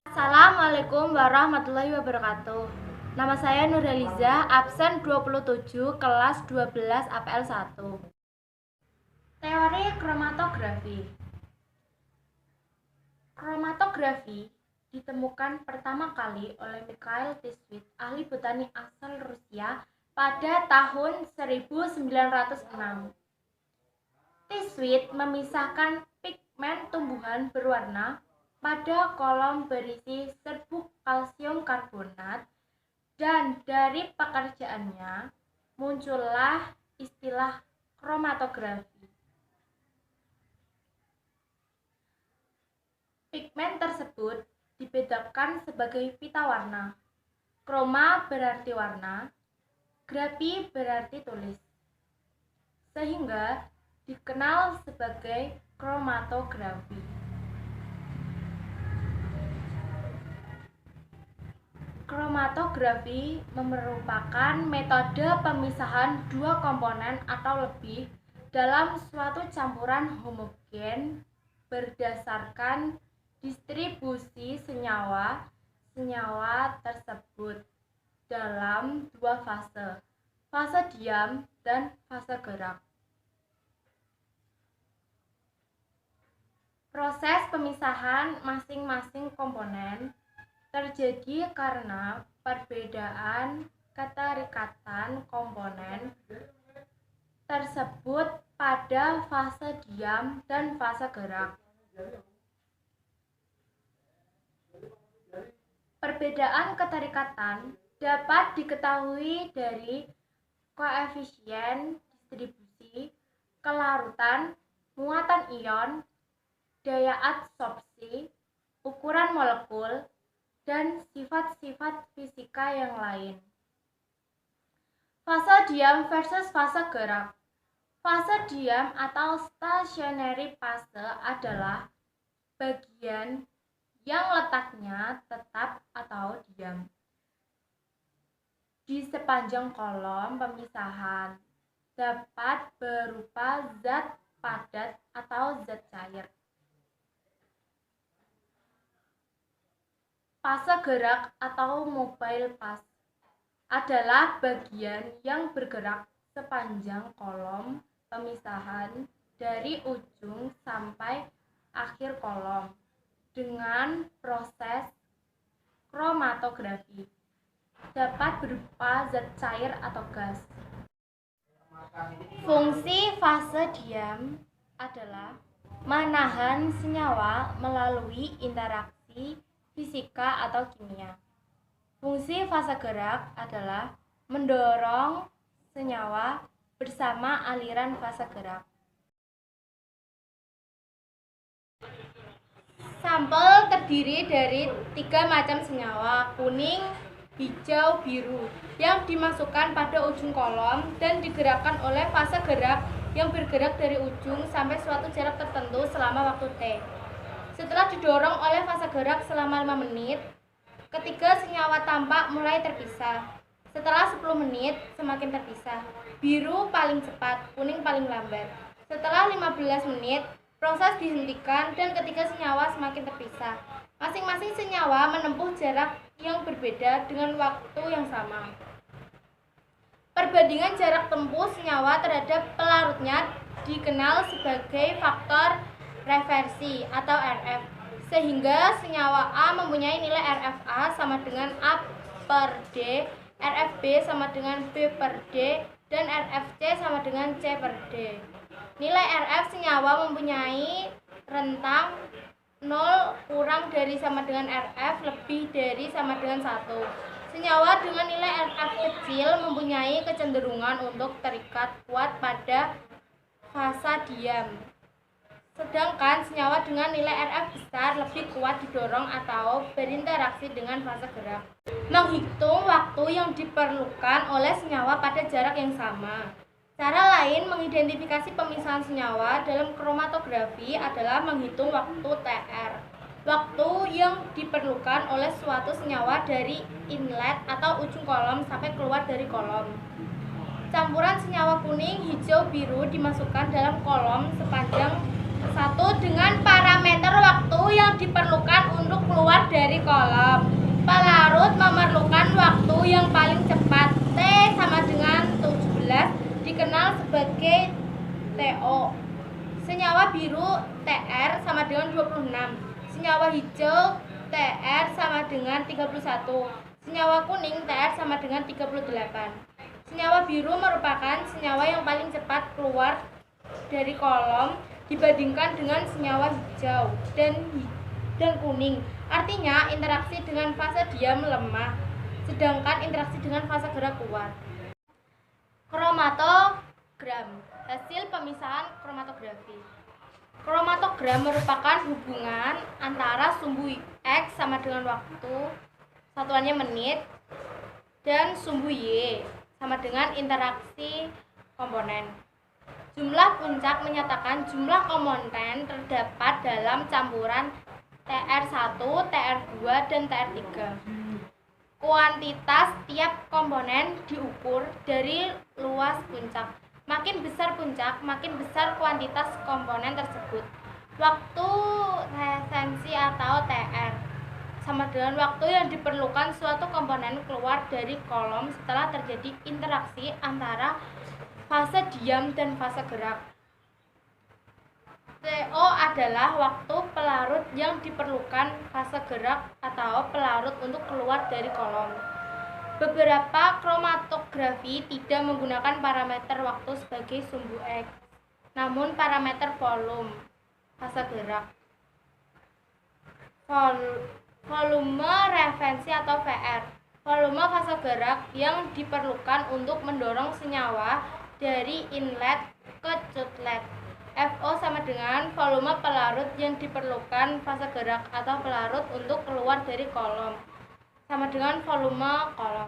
Assalamualaikum warahmatullahi wabarakatuh. Nama saya Nurhaliza, absen 27, kelas 12 APL 1. Teori kromatografi. Kromatografi ditemukan pertama kali oleh Mikhail Tiswit, ahli botani asal Rusia pada tahun 1906. Tiswit memisahkan pigmen tumbuhan berwarna pada kolom berisi serbuk kalsium karbonat, dan dari pekerjaannya muncullah istilah kromatografi. Pigmen tersebut dibedakan sebagai pita warna. Kroma berarti warna, grafi berarti tulis, sehingga dikenal sebagai kromatografi. Kromatografi merupakan metode pemisahan dua komponen atau lebih dalam suatu campuran homogen berdasarkan distribusi senyawa tersebut dalam dua fase diam dan fase gerak. Proses pemisahan masing-masing komponen terjadi karena perbedaan keterikatan komponen tersebut pada fase diam dan fase gerak. Perbedaan keterikatan dapat diketahui dari koefisien distribusi, kelarutan, muatan ion, daya adsorpsi, ukuran molekul, dan sifat-sifat fisika yang lain. Fase diam versus fase gerak. Fase diam atau stationary phase adalah bagian yang letaknya tetap atau diam di sepanjang kolom pemisahan, dapat berupa zat padat atau zat cair. Fase gerak atau mobile phase adalah bagian yang bergerak sepanjang kolom pemisahan dari ujung sampai akhir kolom dengan proses kromatografi. Dapat berupa zat cair atau gas. Fungsi fase diam adalah menahan senyawa melalui interaksi fisika atau kimia. Fungsi fase gerak adalah mendorong senyawa bersama aliran fase gerak. Sampel terdiri dari 3 macam senyawa, kuning, hijau, biru, yang dimasukkan pada ujung kolom dan digerakkan oleh fase gerak yang bergerak dari ujung sampai suatu jarak tertentu selama waktu T. Setelah didorong oleh fase gerak selama 5 menit, ketiga senyawa tampak mulai terpisah. Setelah 10 menit, semakin terpisah. Biru paling cepat, kuning paling lambat. Setelah 15 menit, proses dihentikan dan ketiga senyawa semakin terpisah. Masing-masing senyawa menempuh jarak yang berbeda dengan waktu yang sama. Perbandingan jarak tempuh senyawa terhadap pelarutnya dikenal sebagai faktor reversi atau RF, sehingga senyawa A mempunyai nilai RFA sama dengan A per D, RFB sama dengan B per D, dan RFC sama dengan C per D. Nilai RF senyawa mempunyai rentang 0 kurang dari sama dengan RF lebih dari sama dengan 1. Senyawa dengan nilai RF kecil mempunyai kecenderungan untuk terikat kuat pada fase diam. Sedangkan senyawa dengan nilai RF besar lebih kuat didorong atau berinteraksi dengan fase gerak. Menghitung waktu yang diperlukan oleh senyawa pada jarak yang sama. Cara lain mengidentifikasi pemisahan senyawa dalam kromatografi adalah menghitung waktu TR. Waktu yang diperlukan oleh suatu senyawa dari inlet atau ujung kolom sampai keluar dari kolom. Campuran senyawa kuning, hijau, biru dimasukkan dalam kolom sepanjang 1 dengan parameter waktu yang diperlukan untuk keluar dari kolom. Pelarut memerlukan waktu yang paling cepat. T sama dengan 17 dikenal sebagai TO. Senyawa biru Tr sama dengan 26. Senyawa hijau Tr sama dengan 31. Senyawa kuning Tr sama dengan 38. Senyawa biru merupakan senyawa yang paling cepat keluar dari kolom dibandingkan dengan senyawa hijau dan kuning. Artinya interaksi dengan fase diam lemah, sedangkan interaksi dengan fase gerak kuat. Kromatogram, hasil pemisahan kromatografi. Kromatogram merupakan hubungan antara sumbu X sama dengan waktu, satuannya menit, dan sumbu Y sama dengan interaksi komponen. Jumlah puncak menyatakan jumlah komponen terdapat dalam campuran Tr1, Tr2, dan Tr3. Kuantitas tiap komponen diukur dari luas puncak. Makin besar puncak, makin besar kuantitas komponen tersebut. Waktu referensi atau Tr sama dengan waktu yang diperlukan suatu komponen keluar dari kolom setelah terjadi interaksi antara fase diam dan fase gerak. TO adalah waktu pelarut yang diperlukan fase gerak atau pelarut untuk keluar dari kolom. Beberapa kromatografi tidak menggunakan parameter waktu sebagai sumbu X, namun parameter volume fase gerak. Volume referensi atau VR, volume fase gerak yang diperlukan untuk mendorong senyawa dari inlet ke outlet. FO sama dengan volume pelarut yang diperlukan fase gerak atau pelarut untuk keluar dari kolom, sama dengan volume kolom.